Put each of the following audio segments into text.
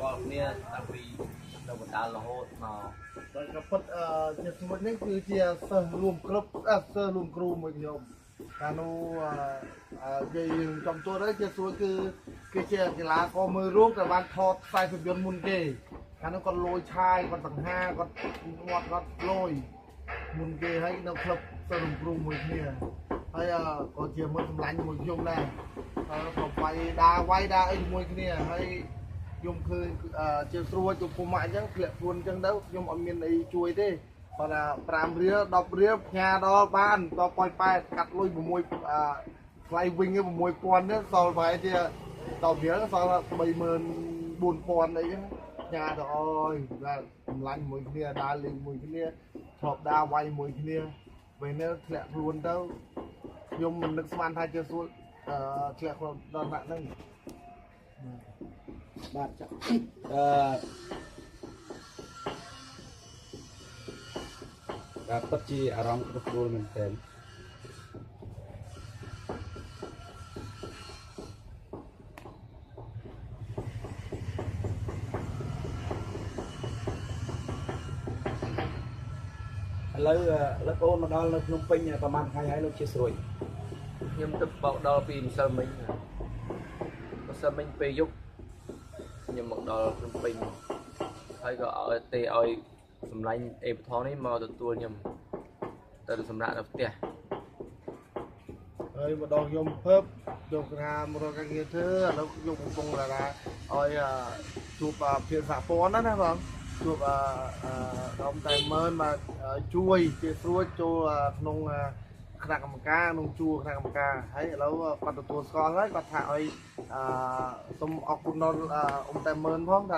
อเนี่ยตั้งปีเราบรรดาเราโหดมาแล้วก็พดจะสมมตินี่คือเจียเสรวมกรุ๊ปเสรวมครูมือยมการนู้ยืนจำตัวได้จะสวยคือเจียกีฬาก็มือรูปแต่บ้านทอดใส่สุดยนต์มุนเกย์การนู้นก็โรยชายก็ต่างห้าก็งอดก็โรยมุนเกย์ให้นักคลับเสรวมครูมือเนี่ยให้ก็เจียมือทำลายมือยมได้ต่อไปดาไว้ดาไอ้มือเนี่ยให้ยมคือเจ้าตัวจุกผมมาจังเกลียดคนจังเด้อยมเอาเงินไอ้ช่วยดิพอละปรามเรือดอกเรือหญ้าดอกบ้านต่อปล่อยไปกัดลุยบุมวยไฟวิ่งกับบุมวยปอนเนี่ยสอไปเจ้าต่อเรือสอ70,000 บุญปอนอะไรเงี้ยหญ้าดอกอ้อยแล้วลังมวยเนี่ยดาลิงมวยเนี่ยชอบดาไวมวยเนี่ยไปเนี่ยเกลียดคนเด้อยมมันนึกสมานไทยเจ้าตัวเกลียดคนดอนหนักนั่งបាទចាបាទពិតជាអារម្មណ៍គ្រប់គ្រងមែនទែនឥឡូវលោកអូនមកដល់នៅភ្នំពេញប្រហែលថ្ងៃហើយលោកជាស្រួយខ្ញុំទៅបោកដល់ពីម្សិលមិញពេលយប់ខ្ញុំមកដល់ភ្នំពេញហើយក៏ឲ្យទេឲ្យសម្លាញ់អេបថងនេះមកទទួលខ្ញុំទៅសម្រាប់នៅផ្ទះហើយមកដល់ខ្ញុំភើបយកថាមករកការងារធ្វើឥឡូវយកកំពុងថាឲ្យជួបភាសាពណ៌ណាបងជួបដំតែមើលមកជួយជាស្រួលចូលក្នុងคณะกรรมการนุ่งจูคณะกรรมการให้แล้วปัตตุตัวสกอร์ให้ปัตถาไอ้สมอคุณนนแต่เมินพร้อมแต่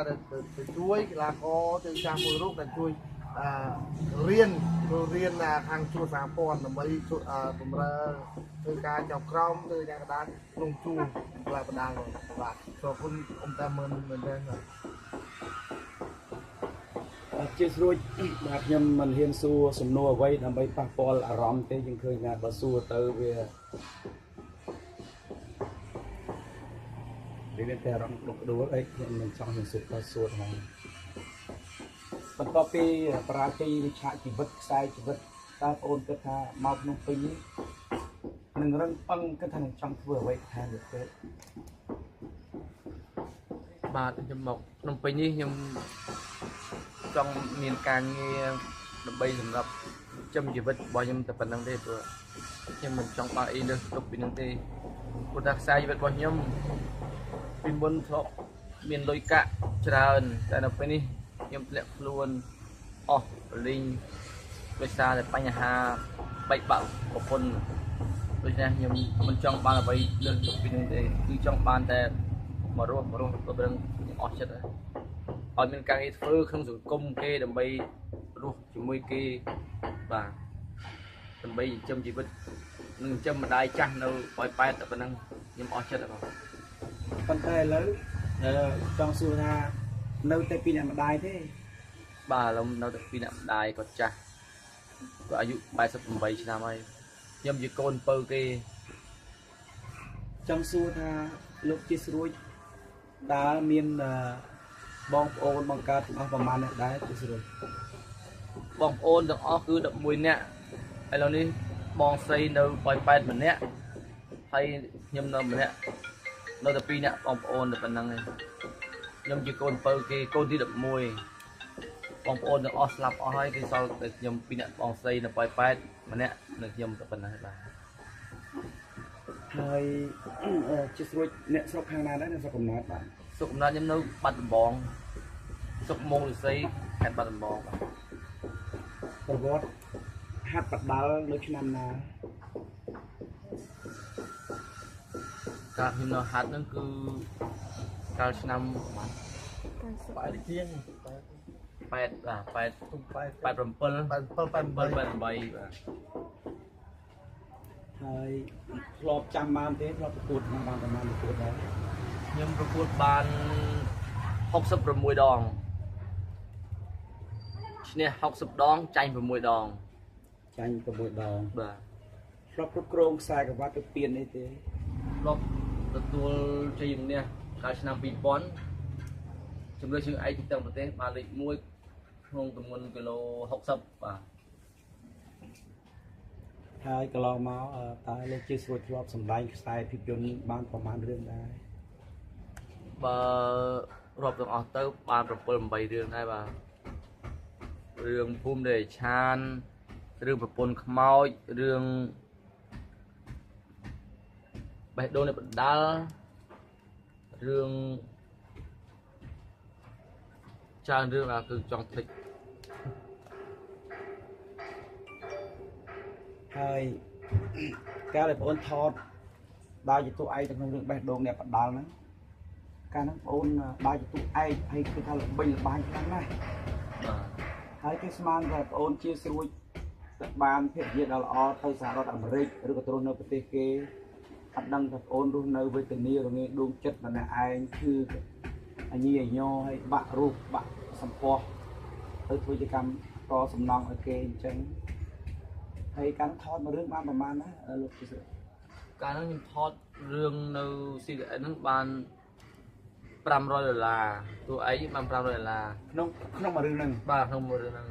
ช่วยลาโก้จะจามมือรูปแต่ช่วยเรียนทางชัวสามปอนด์ไม่ช่วยผมคือการจับกล้องคือการกระดานนุ่งจูลายประดังบาทขอบคุณแต่เมินเหมือนเดิมជាស្រួយបាទខ្ញុំមិនហ៊ានសួរសំណួរអ្វីដើម្បីប៉ះពាល់អារម្មណ៍ទេយើងឃើញថាបើសួរទៅវាមានតែអារម្មណ៍ដុកដួលអីខ្ញុំមិនចង់សួរទៅសួរហ្នឹងបន្ទាប់ពីបរាជ័យវិឆាជីវិតខ្សែជីវិតតើបងអូនគិតថាមកក្នុងពេញនេះនឹងរឹងប៉ឹងគិតថានឹងចង់ធ្វើអ្វីថែមទៀតបាទខ្ញុំមកក្នុងពេញនេះខ្ញុំចង់មានការងារដើម្បីសម្រាប់ចំជីវិតរបស់ខ្ញុំតែប៉ុណ្្នឹងទេព្រោះខ្ញុំមិនចង់បើអីលើសទុកពីនឹងទេព្រោះថាខ្សែជីវិតរបស់ខ្ញុំពីមុនធ្លាប់មានលុយកាក់ច្រើនតែនៅពេលនេះខ្ញុំធ្លាក់ខ្លួនអស់បលីងដោយសារតែបញ្ហាបែកបាក់ប្រពន្ធដូច្នេះខ្ញុំមិនចង់បានអ្វីលើសទុកពីនឹងទេគឺចង់បានតែមករស់ទៅនឹងខ្ញុំអស់ចិត្តហើយឲ្យមានការងារធ្វើក្នុងសង្គមគេដើម្បីរស់ជាមួយគេបាទដើម្បីចិញ្ចឹមជីវិតនិងចិញ្ចឹមម្ដាយចាស់នៅប៉ោយប៉ែតតែប៉ុណ្ណឹងខ្ញុំអស់ចិត្តហើយប៉ុន្តែឥឡូវចង់សួរថានៅតែពីអ្នកម្ដាយទេបាទឥឡូវនៅតែពីអ្នកម្ដាយគាត់ចាស់គាត់អាយុ88ឆ្នាំហើយខ្ញុំជាកូនពៅគេចង់សួរថាលោកជាស្រួយតើមានបងប្អូនបង្កើតទាំងអស់ប្រមាណអ្នកដែរជាស្រួយបងប្អូនទាំងអស់គឺ11នាក់ឥឡូវនេះបងស្រីនៅប៉ោយប៉ែតម្នាក់ហើយខ្ញុំនៅម្នាក់នៅតែ2នាក់បងប្អូនតែប៉ុណ្្នឹងឯងខ្ញុំជាកូនពៅគេកូនទី11បងប្អូនទាំងអស់ស្លាប់អស់ហើយគេសល់តែខ្ញុំ2នាក់បងស្រីនៅប៉ោយប៉ែតម្នាក់នៅខ្ញុំតែប៉ុណ្្នឹងបាទហើយជាស្រួយអ្នកស្រុកខាងណាដែរអ្នកស្រុកកំណើតបាទស្រុកកំណើតខ្ញុំនៅបាត់ដំបងស្រុកមងឫស្សីខេត្តបាត់ដំបងបាទប្រវត្តិហាត់បដាល់នៅឆ្នាំណាកាលខ្ញុំនៅហាត់ហ្នឹងគឺកាលឆ្នាំបែបជាង8បាទ87បាទហើយធ្លាប់ចាំបានទេធ្លាប់ប្រកួតបានប្រហែលប្រកួតដែរខ្ញុំប្រកួតបាន66ដងឈ្នះ60ដងចាញ់6ដងចាញ់6ដងបាទធ្លាប់គ្រប់គ្រងខ្សែក្រវ៉ាត់ទៅពៀនអីទេធ្លាប់ទទួលជ័យជំនះកាលឆ្នាំ2000 ជំរឿជើងឯកទាំងប្រទេសបានលេខ1ក្នុងទម្ងន់គីឡូ60បាទ ហើយកន្លងមកតើលោកជាស្រួលធ្លាប់សម្ដែងខ្សែភាពយន្តបានប្រហែលរឿងដែរ បើរាប់ទាំងអស់ទៅបាន7 8រឿងដែរបាទរឿងភូមិដែលឆានរឿងប្រពន្ធខ្មោចរឿងបេះដូងនៃបណ្ដាលរឿងច្រើនរឿងគឺចង់ភ្លេច ហើយកាលដែលបងអូនថតដើរជាទូឯកក្នុងរឿងបេះដូងអ្នកបដាល់ហ្នឹងកាលហ្នឹងបងអូនដើរជាទូឯកហើយគឺថាល្បីល្បាញខ្លាំងណាស់ បាទ ហើយគេស្មានថាបងអូនជាស្រួចទៅបានភេទយាដ៏ល្អទៅសហរដ្ឋអាមេរិកឬក៏ទៅរស់នៅប្រទេសគេអត់ដឹងថាបងអូនរស់នៅវេទនារងាដួងចិត្តម្នាក់ឯងគឺអញីអញោហើយបាក់រូបបាក់សម្ពោះទៅធ្វើជាកម្មកសំណងឲ្យគេអញ្ចឹងហើយការថតមួយរឿងបានប្រហែលណាលោកជាស្រួច កាលហ្នឹងខ្ញុំថតរឿងនៅ CDN ហ្នឹងបាន$500តួឯកបាន$500 ក្នុងមួយរឿងហ្នឹង បាទក្នុងមួយរឿងហ្នឹង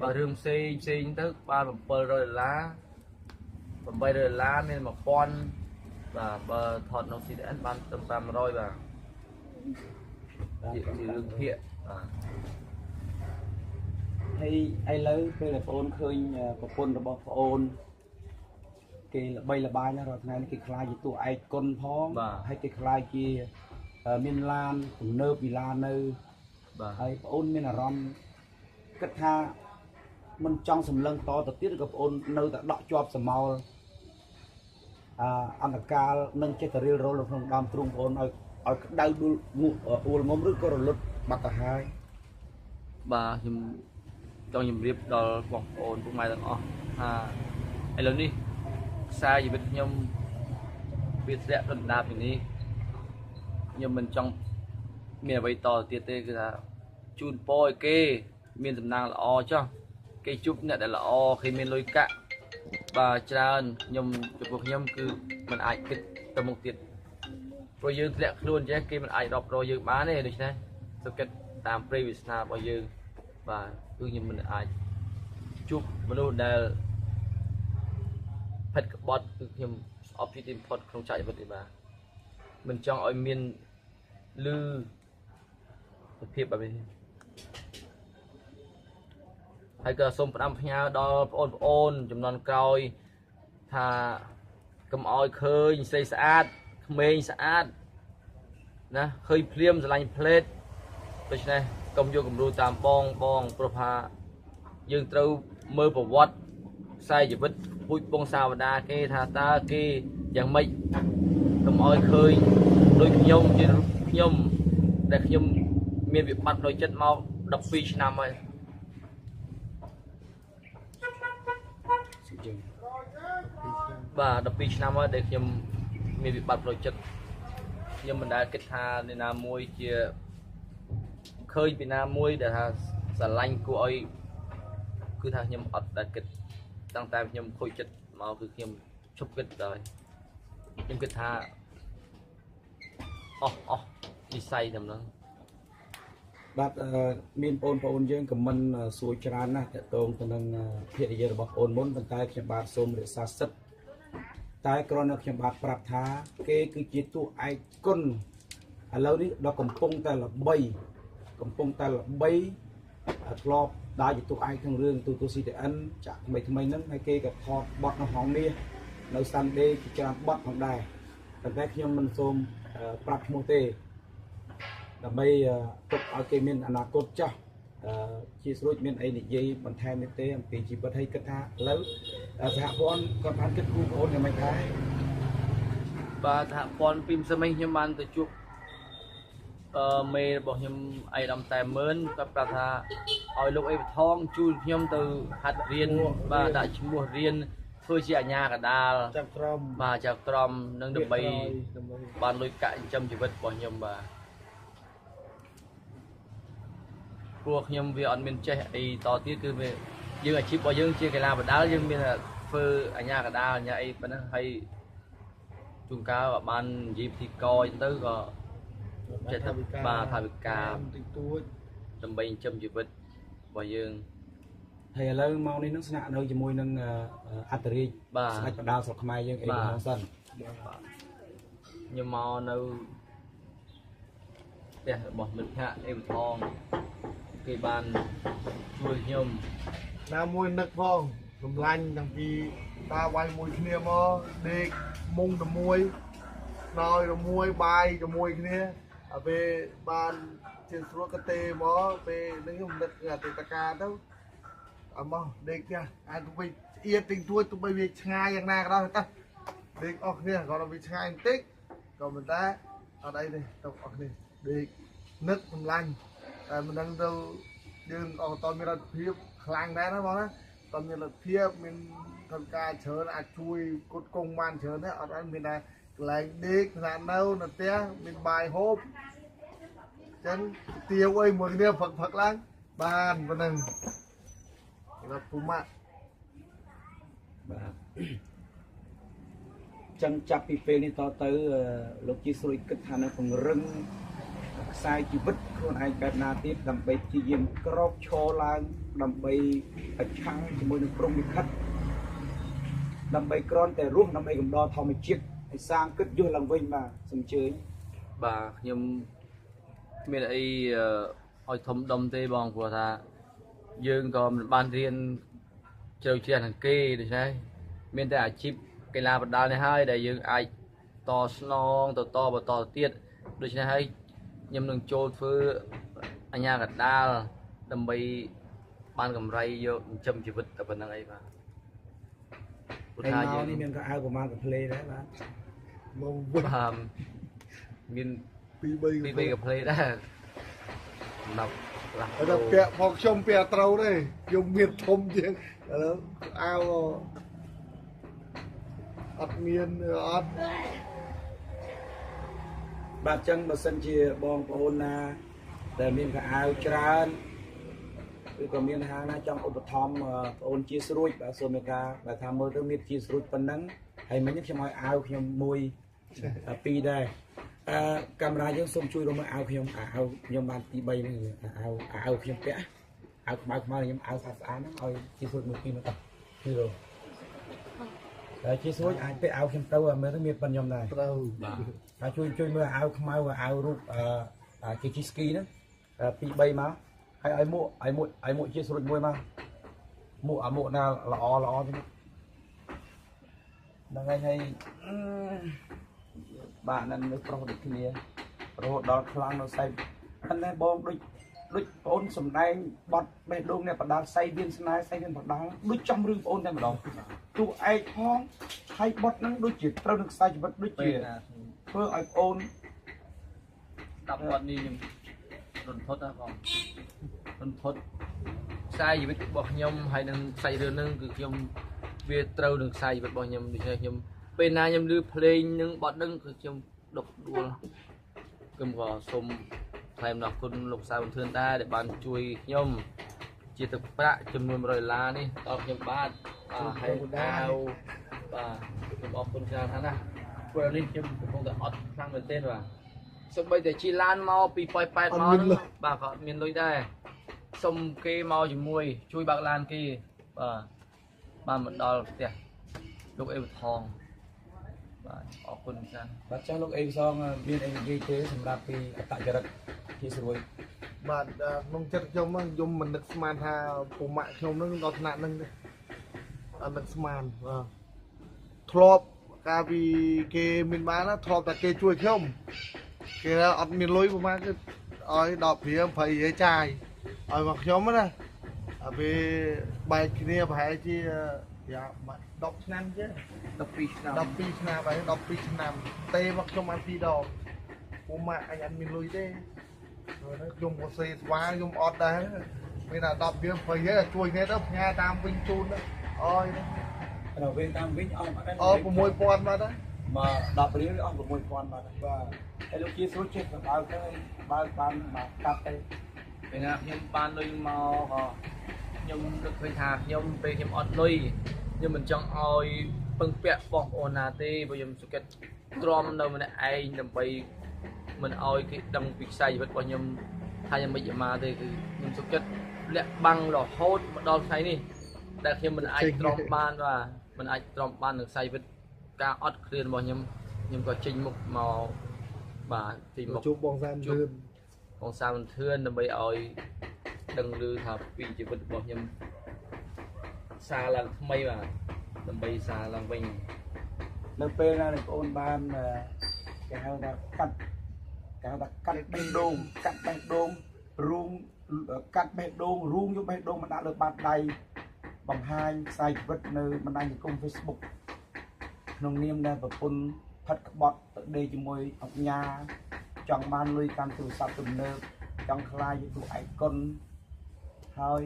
បើរឿងផ្សេងទៅបាន$700 $800មាន1000បាទបើថតនៅ CDN បានត្រឹម500បាទជារឿងភាគបាទ ហើយឥឡូវពេលដែលបងអូនឃើញប្រពន្ធរបស់បងអូនគេល្បីល្បាញណាស់រាល់ថ្ងៃនេះគេខ្លាចជាតួឯកគុណផងហើយគេខ្លាចជាមានឡានទំនើបវិឡាននៅ បាទ ហើយបងអូនមានអារម្មណ៍គិតថាមិនចង់សម្លឹងតទៅទៀតឬក៏បងអូននៅតែដកជាប់សមោលអន្តរកាលនឹងចេះតែរៀលរលនៅក្នុងដើមទ្រូងបងអូនឲ្យក្តៅដួលអួលមុំឬក៏រលត់បាត់ទៅហើយ បាទខ្ញុំចង់ជម្រាបដល់បងប្អូនពុកម៉ែទាំងអស់ថាឥឡូវនេះខ្សែជីវិតខ្ញុំវាធ្លាក់ដុនដាបពីនេះខ្ញុំមិនចង់មានអ្វីតទៅទៀតទេគឺថាជូនពរឲ្យគេមានសំណាងល្អចុះគេជួបអ្នកដែលល្អគេមានលុយកាក់បាទច្រើនខ្ញុំចំពោះខ្ញុំគឺមិនអាចគិតទៅមុខទៀតព្រោះយើងធ្លាក់ខ្លួនចេះគេមិនអាចរាប់រយយើងបានទេដូច្នេះទៅគិតតាមព្រៃវាសនារបស់យើងបាទគឺខ្ញុំមិនអាចជួបមនុស្សដែលផិតក្បត់គឺខ្ញុំស្អប់ពីទីបំផុតក្នុងចក្រជីវិតនេះបាទមិនចង់ឲ្យមានលឺភាពបែបនេះហើយក៏សូមផ្ដាំផ្ញើដល់បងប្អូនចំនួនក្រោយថាកុំឲ្យឃើញស្រីស្អាតក្មេងស្អាតណាឃើញភ្លាមស្រឡាញ់ផ្លេតដូច្នេះកុំយកគំរូតាមបងព្រោះថាយើងត្រូវមើលប្រវត្តិខ្សែជីវិតពូជបងសាវតាគេថាតើគេយ៉ាងម៉េចកុំឲ្យឃើញដូចខ្ញុំជាខ្ញុំដែលខ្ញុំមានវិបត្តិដោយចិត្តមក12ឆ្នាំហើយ បាទ12ឆ្នាំហើយដែលខ្ញុំមានវិបត្តិផ្លូវចិត្តខ្ញុំមិនដែលគិតថាអ្នកណាមួយជាឃើញពីណាមួយដែលថាស្រឡាញ់គួរឲ្យគឺថាខ្ញុំអត់ដែលគិតតាំងតែខ្ញុំខូចចិត្តមកគឺខ្ញុំឈប់គិតដល់ខ្ញុំគិតថាអស់និស័យតែម្ដង បាទមានបងប្អូនយើងខមមិនសួរច្រើនណាស់តកតងទៅនឹងភរិយារបស់បងមុនប៉ុន្តែខ្ញុំបាទសូមរក្សាសិទ្ធិតែគ្រាន់តែខ្ញុំបាទប្រាប់ថាគេគឺជាតួឯកគុណឥឡូវនេះដល់កំពុងតែល្បីធ្លាប់ដើរជាតួឯកក្នុងរឿងទូ CTN ចាក់ថ្មីហ្នឹងហើយគេក៏ថតបត់នៅហងមាសនៅ Sunday ជាច្រើនបត់ផងដែរប៉ុន្តែខ្ញុំមិនសូមប្រាប់ឈ្មោះទេ ដើម្បីទុកឲ្យគេមានអនាគតចាស់ជាស្រួចមានអីនិយាយបន្ថែមទេអំពីជីវិតឲ្យគិតថាឥឡូវសហព័ន្ធគាត់បានគិតគូរបងអូនយ៉ាងម៉េចដែរបាទសហព័ន្ធពីម្សិលមិញខ្ញុំបានទៅជួបមេរបស់ខ្ញុំអៃដាមតែមើលគាត់ប្រាប់ថាឲ្យលោកអេបថងជួយខ្ញុំទៅហាត់រៀនបាទដាក់ឈ្មោះរៀនធ្វើជាអាជ្ញាកណ្ដាលចាប់ក្រុមបាទចាប់ក្រុមនឹងដើម្បីបានលុយកាក់ចិញ្ចឹមជីវិតរបស់ខ្ញុំបាទព្រោះខ្ញុំវាអត់មានចេះអីតទៀតគឺវាយើងអាជីពរបស់យើងជាកីឡាបដាល់យើងមានធ្វើអាជ្ញាកណ្ដាលអាជ្ញាអីប៉ុណ្ណឹងហើយជួនកាលបាននិយាយពិធីករទៅក៏ ចិត្តបាទថាវិការ តិចតួច ដើម្បីចិញ្ចឹមជីវិតរបស់យើង ហើយឥឡូវមកនេះនឹងស្នាក់នៅជាមួយនឹងអត្តរាជស្ដេចបដាស្រុកខ្មែរយើងអីផងសិន ខ្ញុំមកនៅផ្ទះរបស់មិត្តភក្តិអីថងគេបានជួយខ្ញុំ ណាមួយនឹកផងសម្លាញ់តាំងពីតាវាយមួយគ្នាមកដេកមុងតែមួយដោយតែមួយបាយជាមួយគ្នាហើយពេលបានជាស្រួលក៏ទេមកពេលហ្នឹងខ្ញុំនឹកអតីតកាលទៅអត់មកដេកផ្ទះអាចទៅវិញអៀតទិញទួចទៅបីវាឆ្ងាយយ៉ាងណាក៏ដោយតោះដេកអស់គ្នាគាត់ទៅវាឆ្ងាយបន្តិចក៏មិនតែអត់អីទេទៅអស់គ្នាដេកនឹកសម្លាញ់តែមិនដឹងទៅយើងអត់តមានរដ្ឋភាពខ្លាំងដែរណាបងណាតើមានលទ្ធភាពមានថវិកាច្រើនអាចជួយគុតគង់បានច្រើនទេអត់អីមានតែកន្លែងដេកស្នាក់នៅនៅផ្ទះមានបាយហូបអញ្ចឹងទាវអីមួយគ្នាផឹកឡើងបានប៉ុណ្ណឹងរត់ពុម៉ាក់ បាទចឹងចាប់ពីពេលនេះតទៅលោកជាស្រួយគិតថានឹងពង្រឹងខ្សែជីវិតខ្លួនឯងបែបណាទៀតដើម្បីព្យាយាមក្រោកឈរឡើងដើម្បីប្រឆាំងជាមួយនឹងព្រំវិខិតដើម្បីក្រន់តែរស់ដើម្បីកំដរធម្មជាតិឲ្យសាងគិតយុះឡើងវិញបាទសូមអញ្ជើញ បាទខ្ញុំមានអីឲ្យធំដុំទេបងព្រោះថាយើងក៏មិនបានរៀនជ្រៅជ្រះនឹងគេដូច្នេះមានតែអាជីពកីឡាបដាល់នេះហើយដែលយើងអាចតស្នងទៅតបន្តទៀតដូច្នេះហើយខ្ញុំនឹងចូលធ្វើអញ្ញាកដាលដើម្បីបានកម្រៃយកចិញ្ចឹមជីវិតតែប៉ុណ្្នឹងអីបាទព្រោះថាយើង នេះមានក៏អាវប្រមាណកាផ្លេដែរបាទ មកវិញ បាទមាន ពី3 ពីកាផ្លេដែរសម្រាប់ខ្លះ ហើយដល់ពាក់ផងខ្ញុំពាក់ត្រូវទេខ្ញុំមានធំជាងឥឡូវអាវអត់មានអត់ បាទចឹងបើសិនជាបងប្អូនណាដែលមានកៅអៅច្រើនឬក៏មានហាងណាចង់ឧបត្ថម្ភបងប្អូនជាស្រួយបាទសូមមេការបើថាមើលទៅមានជាស្រួយប៉ុណ្ណឹងហើយមិញខ្ញុំឲ្យអាវខ្ញុំមួយពីរដែរកាមេរ៉ាយើងសូមជួយរំមើលអាវខ្ញុំខ្ញុំបានទី3ហ្នឹងអាវខ្ញុំពាក់អាវខ្មៅខ្ញុំអាវស្អាតហ្នឹងឲ្យជាស្រួយមួយពីរមកតោះគឺតែជាស្រួយអាចពាក់អាវខ្ញុំទៅមើលទៅមានប៉ុនខ្ញុំដែរ ត្រូវ បាទ ហើយជួយមើលអាវខ្មៅអាវរូបគេជីស្គីហ្នឹងពីរ3មកហើយឲ្យមួកជាស្រួយមួយមកមួកណាល្អទេហ្នឹងហើយបាទនឹងនៅប្រុសដូចគ្នារហូតដល់ខ្លាំងនៅសៃប៉ុន្តែបងដូចបងអូនសំដែងបត់បេះដូងអ្នកបដាល់សៃវៀនស្នេហ៍សៃវៀនបដាល់ដូចចំរឿងបងអូនតែម្ដងទូឯកផងហើយបត់ហ្នឹងដូចជាត្រូវនឹងខ្សែជីវិតដូចជាធ្វើឲ្យបងអូន ស្ដាប់គាត់នេះខ្ញុំរន្ធត់ណាបងរន្ធត់ខ្សែជីវិតរបស់ខ្ញុំហើយនឹងខ្សែរឿងហ្នឹងគឺខ្ញុំវាត្រូវនឹងខ្សែជីវិតរបស់ខ្ញុំដូច្នេះខ្ញុំពេលណាខ្ញុំឮភ្លេងនឹងបទហ្នឹងគឺខ្ញុំដុកដួលខ្ញុំក៏សូមថ្លែងអំណរគុណលោកសៅធឿនដែរដែលបានជួយខ្ញុំជាទឹកប្រាក់ចំនួន$100នេះដល់ខ្ញុំបាទហើយអាវបាទខ្ញុំអរគុណច្រើនណាស់ព្រោះនេះខ្ញុំកំពុងតែអត់ខ្លាំងមែនទែនបាទសូម្បីតែជិះឡានមកពីប៉ោយប៉ែតមកហ្នឹងបាទក៏មានលុយដែរសុំគេមកជាមួយជួយបើកឡានគេបាទបានមកដល់ផ្ទះលោកអេវថងបាទអរគុណច្រើន បាទចឹងលោកអេសងមានអីនិយាយទេសម្រាប់ពីអត្តចរិតជាស្រួយ បាទក្នុងចិត្តខ្ញុំហ្នឹងខ្ញុំមិននឹកស្មានថាពុម៉ាក់ខ្ញុំហ្នឹងដល់ថ្នាក់ហ្នឹងទេអត់នឹកស្មានបាទធ្លាប់កាលពីគេមានបានណាធ្លាប់តែគេជួយខ្ញុំគេអត់មានលុយប្រហែលគឺឲ្យ10រៀល20រៀលចាយឲ្យមកខ្ញុំណាពេលបែកគ្នាប្រហែលជា10ឆ្នាំទេ 12ឆ្នាំ 12ឆ្នាំហើយ12ឆ្នាំទេមកខ្ញុំបាន2ដងពុម៉ាក់អញអត់មានលុយទេខ្ញុំក៏សេស្វាខ្ញុំអត់ដែរមានតែ10រៀល20រៀលជួយគ្នាទៅផ្ញើតាមវិញជូនអើយ ដល់វិញតាមវិញអស់អត់ 6000មកដែរ មក10រៀលអស់6000មកដែរបាទហើយលោកជាស្រួយចេះបើកទៅបើកបានមកកាត់ទៅ ពេលណាខ្ញុំបានលុយមកក៏ខ្ញុំនឹកឃើញថាខ្ញុំពេលខ្ញុំអត់លុយខ្ញុំមិនចង់ឲ្យពឹងពាក់បងប្អូនណាទេព្រោះខ្ញុំសុខចិត្តទ្រាំនៅម្នាក់ឯងដើម្បី mình oi cái đăng việc sai vật bao nhiêu hai em bây giờ mà thì mình số kết lẹ băng rồi hốt đo sai đi đặc khi mình ai tròn ban và mình ai tròn ban được sai vật ca ót liền bao nhiêu nhưng có trình mục màu và thì một chút bong gian thương còn sao mình thương là bây oi đừng lưu thập vì chỉ vật bao nhiêu xa là mây mà đừng bay xa là vinh នៅពេលណាបងប្អូនបានគេហៅថាកាត់បេះដូងកាត់បេះដូងរូងកាត់បេះដូងរូងយកបេះដូងមកដាក់លើបាតដៃបង្ហាញខ្សែជីវិតនៅបណ្ដាញសង្គម Facebook ក្នុងនាមដែលប្រពន្ធផិតក្បត់ទៅដេកជាមួយអុកញ៉ាចង់បានលុយកាន់ទូរស័ព្ទទំនើបចង់ខ្លាយជាទូឯកុនហើយ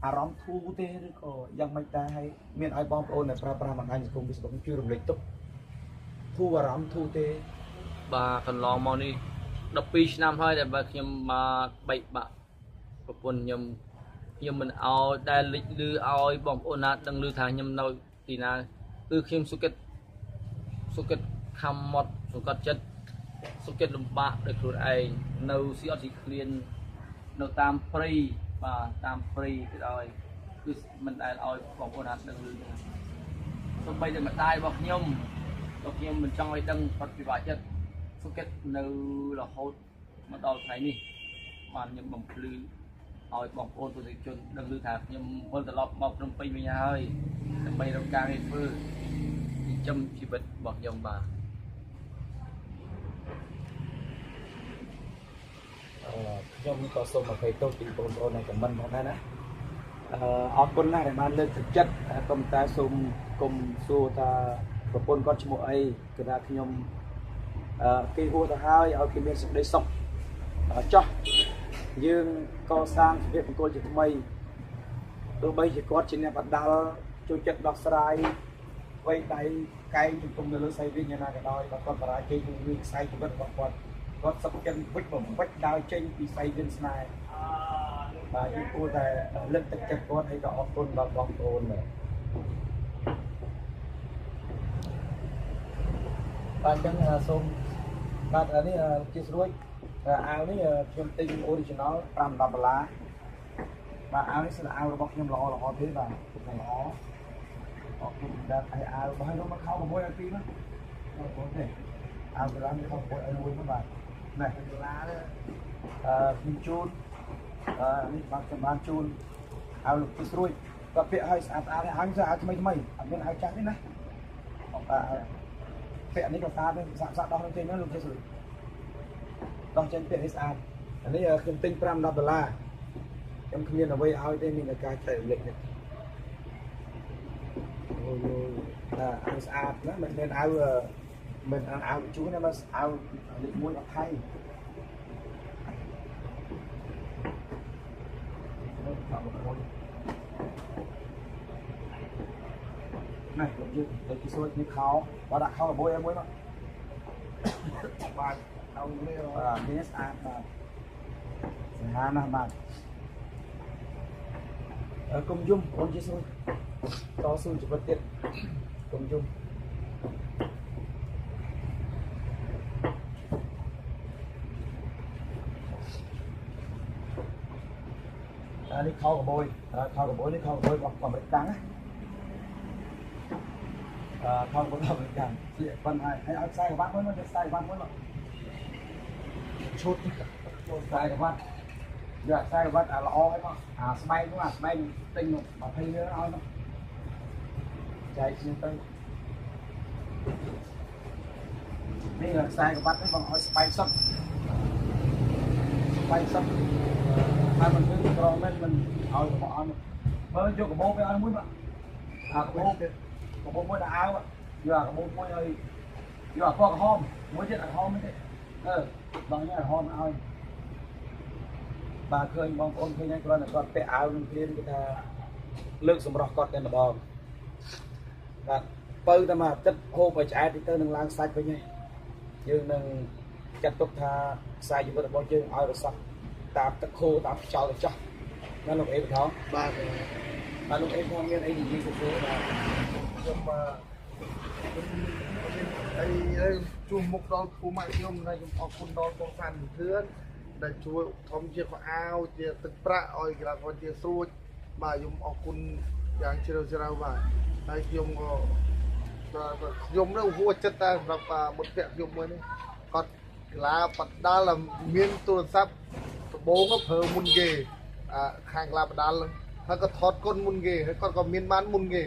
អារម្មណ៍ធូរទេឬក៏យ៉ាងម៉េចដែរហើយមានឲ្យបងប្អូនដែលប្រើប្រាស់បណ្ដាញសង្គម Facebook ជួយរំលែកទុកធូរអារម្មណ៍ធូរទេ bà còn lo món đi đập pi năm thôi để bà nhầm mà bậy bạ và quần nhầm mình ao đai lịch lư ao bỏng ôn nát đằng lư thả nhầm đâu thì là từ khi số kết khăm mọt số kết lùm bạ được rồi ai nấu xí ọt xí liền nấu tam free và tam free cái rồi cứ mình ai ao bỏng ôn nát đằng lư xong bây giờ mà tai bọc nhom mình trong ấy đằng phật bị bạ chất số kết nấu là hốt mà đo thấy nè mà nhầm bỏng lư hỏi bỏng ôn của thị trường đằng lư thạp nhầm ôn lọp bọc trong pin với nhà hơi đằng bay trong càng phư thì châm chỉ bật bọc dòng bà ខ្ញុំក៏សូមអភ័យទោសពីបងប្អូនในខមមិនផងដែរណាអរគុណណាស់ដែលបានលើកទឹកចិត្តកុំតែសូមកុំសួរថាប្រពន្ធគាត់ឈ្មោះអីគឺថាខ្ញុំគេហួរទៅហើយឲ្យគេមានសេចក្តីសុខចោះយើងកសាងជីវិតបង្គោលជាថ្មីទោះបីជាគាត់ជាអ្នកបដាល់ជួយចិត្តដោះស្រាយអ្វីដែលកែងជំនុំនៅលើសៃវិញយ៉ាងណាក៏ដោយបើគាត់បរាជ័យនឹងវាខ្សែជីវិតរបស់គាត់សុខចិត្តវិចបំវិចដើរចេញពីសៃវិញស្នេហ៍បាទយើងគួរតែលើកទឹកចិត្តគាត់ហើយក៏អរគុណដល់បងប្អូនដែរបាទអញ្ចឹងសូមបាទនេះជាស្រួយអាវនេះខ្ញុំទិញ original 5-10 ដុល្លារបាទអាវនេះស្អាតអាវរបស់ខ្ញុំល្អទេបាទល្អអរគុណដល់ឲ្យអាវរបស់ខ្ញុំមកខោ6ឲ្យ2ណាអរគុណទេអាវកន្លងនេះខោ6ឲ្យ1មកបាទណែដុល្លារខ្ញុំជូននេះបាទខ្ញុំបានជូនអាវលោកពីស្រួយគាត់ពាក់ឲ្យស្អាតនេះអាវថ្មីអត់មានអាវចាស់ទេណាបាទពាក់នេះក៏ស្អាតដែរសាក់ដោះនឹងចេញហ្នឹងលោកស្រួយដោះចេញពាក់នេះស្អាតអានេះខ្ញុំទិញ5-10 ដុល្លារខ្ញុំគ្មានអ្វីឲ្យទេមានតែការចែករំលែកនេះអូអាវស្អាតណាមិនមែនអាវជូនណាមកអាវលេខ1អត់ថៃណែលោកយើងទៅពីសួរនេះខោបើដាក់ខោ6ឲ្យ1មកបាទเอาនេះនេះស្អាតបាទស្អាតណាស់បាទគុំយំបងជាស្រួយតស៊ូជីវិតទៀតគុំយំនេះខោកបួយនេះខោកបួយរបស់អាមេរិកកាំងណាខោកបួយរបស់អាមេរិកកាំងជាប៉ុន្តែឲ្យខ្សែក្បាត់មួយមកខ្សែក្បាត់មួយមកឈុតខ្សែក្បាត់យកខ្សែក្បាត់ល្អឲ្យមកស្បែកនោះស្បែកទិញមក20រៀលឲ្យមកចែកគ្នាទៅនេះខ្សែក្បាត់នេះបងឲ្យស្បែកសុទ្ធហើយមិនគឺក្រមែនមិនឲ្យរបស់ឲ្យមើលយកកបោទៅឲ្យមួយមកកបោមួយដាក់អាវយកកបោមួយឲ្យយកពណ៌ក្រហមមួយទៀតក្រហមទេបងនេះក្រហមឲ្យបាទឃើញបងប្អូនឃើញគ្រាន់តែគាត់ពាក់អាវនឹងព្រានគេថាលើកសម្រស់គាត់តែម្ដងបាទបើតែមួយអាទិត្យហូបឲ្យឆ្អែតទៅនឹងឡើងសាច់វិញហើយយើងនឹងចាត់ទុកថាខ្សែជីវិតរបស់យើងឲ្យរស័ព្ទតាមទឹកខូតាមខ្យល់ទៅចោះណាលោកអេបថងបាទលោកអេបផងមានអីនិយាយទៅបាទខ្ញុំ ជួមុខដល់ពូម៉ាក់ខ្ញុំហើយខ្ញុំអរគុណដល់បងសានធឿនដែលជួយធំជាខោអាវជាទឹកប្រាក់ឲ្យកីឡាករជាស្រួចបាទខ្ញុំអរគុណយ៉ាងជ្រាលជ្រៅបាទហើយខ្ញុំក៏ខ្ញុំនឹងហួចចិត្តតែសម្រាប់មិត្តភក្តិខ្ញុំមួយនេះគាត់កីឡាបដាល់មានទូរស័ព្ទដំបូងក៏ប្រើមុនគេខាងកីឡាបដាល់ហើយក៏ថតគុណមុនគេហើយគាត់ក៏មានបានមុនគេ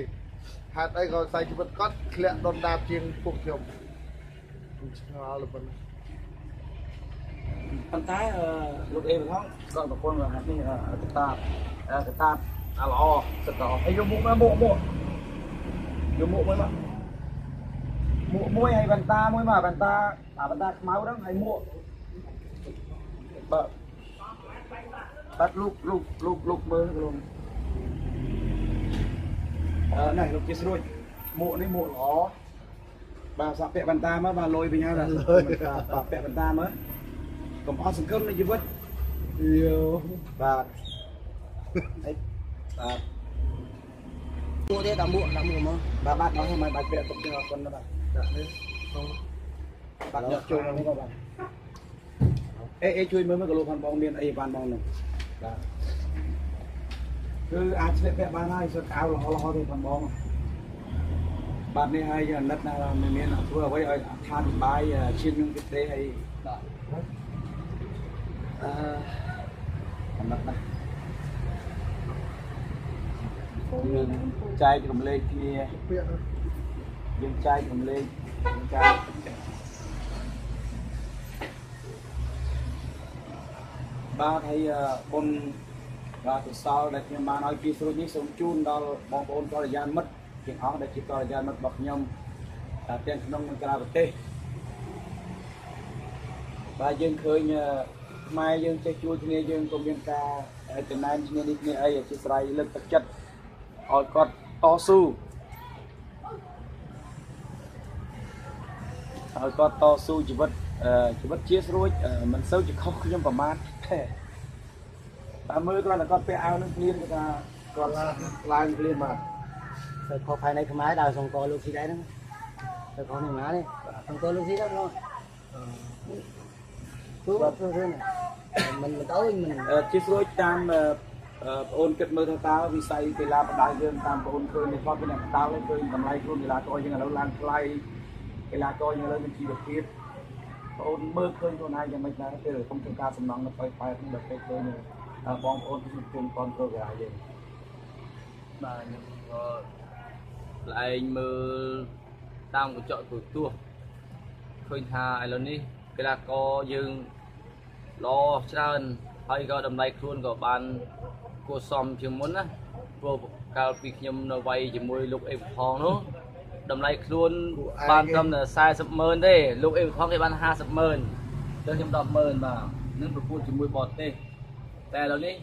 ហេតុអីក៏ខ្សែជីវិតគាត់ធ្លាក់ដុនដាបជាងពួកខ្ញុំឆ្ងល់ទៅប៉ុណ្ណឹង ប៉ុន្តែលោកអេផងគាត់ប្រពន្ធហាត់នេះកតាបល្អសិតល្អហើយយកមុខមកមុខយកមុខមួយមកមុខមួយហើយបន្តាមួយមកបន្តាខ្មៅហ្នឹងហើយមុខបាទលោកមើលលោកនេះលោកជាស្រួយមុខនេះមុខល្អបាទសាក់ពាក់បន្តាមកបាទលុយវិញហើយបាទពាក់បន្តាមកកុំអស់សង្ឃឹមនៃជីវិតយោបាទអីបាទពួកនេះដាក់មួកមកបាទបាទដល់ហើយបាទពាក់ទុកទៀតអរគុណបាទដាក់នេះបាទយកចូលមកនេះបាទអេជួយមើលមកកលោផាន់បងមានអីបានបងនោះបាទគឺអាចស្លៀកពាក់បានហើយសុទ្ធអាវល្អទេផាន់បងបាទនេះហើយអាណិតណាមិនមានធ្វើអ្វីឲ្យថានបាយឈាមខ្ញុំទេហើយបាទអាណិតណាយើងចែករំលែកគ្នាយើងចែករំលែកបាទហើយបុណ្យបាទកុសលដែលខ្ញុំបានឲ្យពីស្រួចនេះសូមជូនដល់បងប្អូនកល្យាណមិត្តទាំងអស់ដែលជាកល្យាណមិត្តរបស់ខ្ញុំទាំងក្នុងនិងក្រៅប្រទេសបាទយើងឃើញខ្មែរយើងចេះជួយគ្នាយើងក៏មានការចំណែនគ្នានេះគ្នាអីជាស្រ័យលើកទឹកចិត្តឲ្យគាត់តស៊ូជីវិតជាស្រួចមិនសូវជាខុសខ្ញុំប្រមាថទេតែមើលគ្រាន់តែគាត់ពាក់អាវនឹងភ្លាមគាត់ថាគាត់ឡើងភ្លាមបាទតែខុសภายในខ្មែរដើរសង្កលលោកស៊ីដែរហ្នឹងតែខុសនេះណានេះសង្កលលោកស៊ីដែរបងទូទៅមិនដូចមិនជាស្រួយតាមបងអូនគិតមើលថាតើវិស័យកីឡាបដាយើងតាមបងអូនឃើញនេះគាត់เป็นអ្នកបដាឃើញតម្លៃខ្លួនកីឡាករយើងឥឡូវឡើងថ្លៃកីឡាករយើងឥឡូវមានជីវភាពបងអូនមើលឃើញខ្លួនឯងយ៉ាងម៉េចដែរពេលខ្ញុំធ្វើការសំណងនៅបែបនេះដល់ពេលឃើញបងប្អូនជំនុំគ្រប់គ្រងកីឡាយើងបាទខ្ញុំក៏ឯងមើលតាមកញ្ចក់ទូទស្សន៍ឃើញថាឥឡូវនេះកីឡាករយើងល្អច្រើនហើយក៏តម្លៃខ្លួនក៏បានគួរសមជាងមុនណាព្រោះកាលពីខ្ញុំនៅវ័យជាមួយលោកអេវផងនោះតម្លៃខ្លួនបានត្រឹមតែ40,000ទេលោកអេវផងគេបាន50,000ទៅខ្ញុំ10,000បាទនឹងប្រកួតជាមួយបរទេសតែឥឡូវនេះ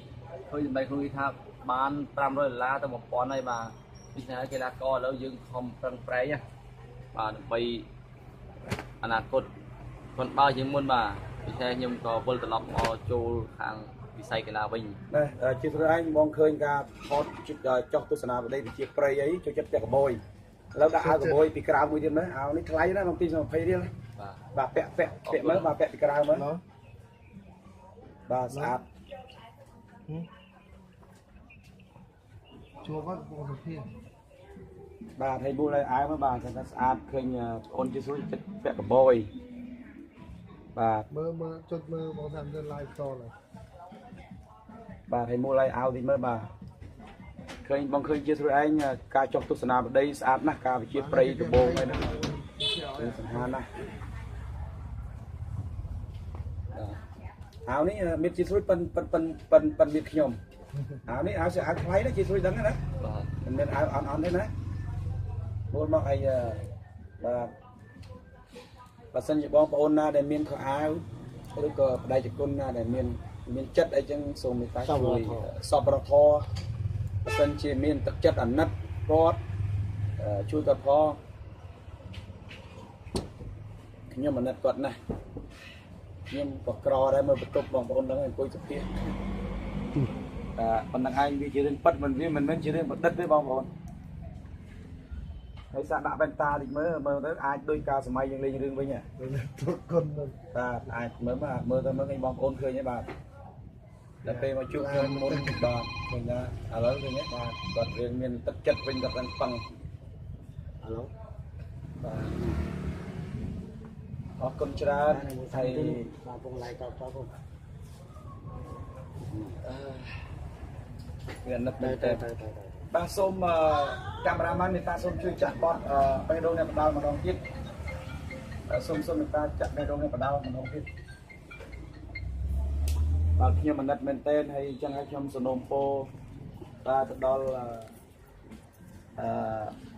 ឃើញតម្លៃខ្លួនគេថាបាន$500ទៅ1,000ហើយបាទដូច្នេះកីឡាករឥឡូវយើងខំប្រឹងប្រែងបាទដើម្បីអនាគតគាត់បើជាងមុនបាទដូច្នេះខ្ញុំក៏វិលត្រឡប់មកចូលខាងវិស័យកីឡាវិញជាស្រួយឯងបងឃើញការថតចុះទស្សនាបដីវិជាព្រៃអីចូលចិត្តពាក់កបយឥឡូវដាក់អាវកបយពីក្រៅមួយទៀតមើលអាវនេះថ្លៃណាស់220រៀលបាទពាក់មើលបាទពាក់ពីក្រៅមើលបាទស្អាតជួបគាត់បងសុភាបាទហើយមួយឲ្យអាវមើលបាទថាស្អាតឃើញអូនជាស្រួយចិត្តពាក់កបយបាទមើលចុចមើលបងតាមទៅ live តហើយបាទហើយមួយឲ្យអាវតិចមើលបាទឃើញបងឃើញជាស្រួយឯងការចុះទស្សនាបដីស្អាតណាស់ការវិជាព្រៃដំបងហ្នឹងគឺសំខាន់ណាស់អាវនេះមានជាស្រួយប៉ិនមានខ្ញុំអាវនេះអាវស្អាតថ្លៃណាស់ជាស្រួយដឹងណាបាទមិនមែនអាវអន់ទេណាចូលមកឲ្យបាទបើសិនជាបងប្អូនណាដែលមានខោអាវឬក៏បដិជនណាដែលមានចិត្តអីចឹងសូមមេត្តាជួយសពរធរបើសិនជាមានទឹកចិត្តអាណិតគាត់ជួយគាត់ផងខ្ញុំអាណិតគាត់ណាស់ខ្ញុំក៏ក្រដែរមើលបន្ទប់បងប្អូនហ្នឹងអង្គុយសុភាប៉ុណ្ណឹងឯងវាជារឿងប៉ិតមិនមែនជារឿងបដិទ្ធទេបងប្អូន ហើយសាដាក់វ៉ែនតាតិចមើលទៅអាចដូចកាលសម័យយើងលេងរឿងវិញ ទុកគុណ បាទអាចមើលទៅមើលឲ្យបងប្អូនឃើញទេបាទដល់ពេលមកជួបខ្ញុំមុនបាទឃើញថាឥឡូវឃើញទេបាទគាត់រៀងមានទឹកចិត្តវិញគាត់នឹងប៉ឹងឥឡូវបាទអរគុណច្រើនហើយបាទពងឡាយតបតបវានឹកទៅបាទសូមកាមេរ៉ាម៉ានមេត្តាសូមជួយចាក់បទបេះដូងអ្នកបដាល់ម្ដងទៀតសូមមេត្តាចាក់បេះដូងអ្នកបដាល់ម្ដងទៀតបាទខ្ញុំអាណិតមែនទែនហើយអញ្ចឹងហើយខ្ញុំសនំពោបាទទៅដល់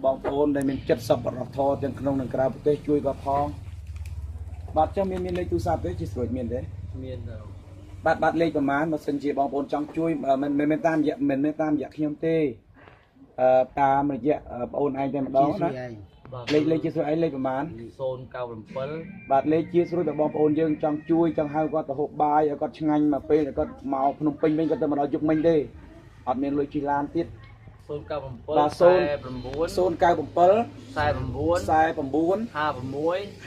បងប្អូនដែលមានចិត្តសប្បុរសធម៌ទាំងក្នុងនិងក្រៅប្រទេសជួយគាត់ផងបាទចឹងមានលេខទូរស័ព្ទទេជាស្រួយមានទេមានបាទលេខប្រមាណបើសិនជាបងប្អូនចង់ជួយមិនមែនតាមរយៈខ្ញុំទេតាមរយៈបងអូនឯងតែម្ដងណាលេខជាស្រួយឯងលេខប្រមាណ097បាទលេខជាស្រួយដល់បងប្អូនយើងចង់ជួយចង់ហៅគាត់ទៅហូបបាយឲ្យគាត់ឆ្ងាញ់មកពេលឲ្យគាត់មកភ្នំពេញវិញគាត់ទៅមកដល់យប់មិញទេអត់មានលុយជិះឡានទៀត097 បាទ097 49 49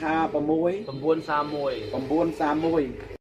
56 56 931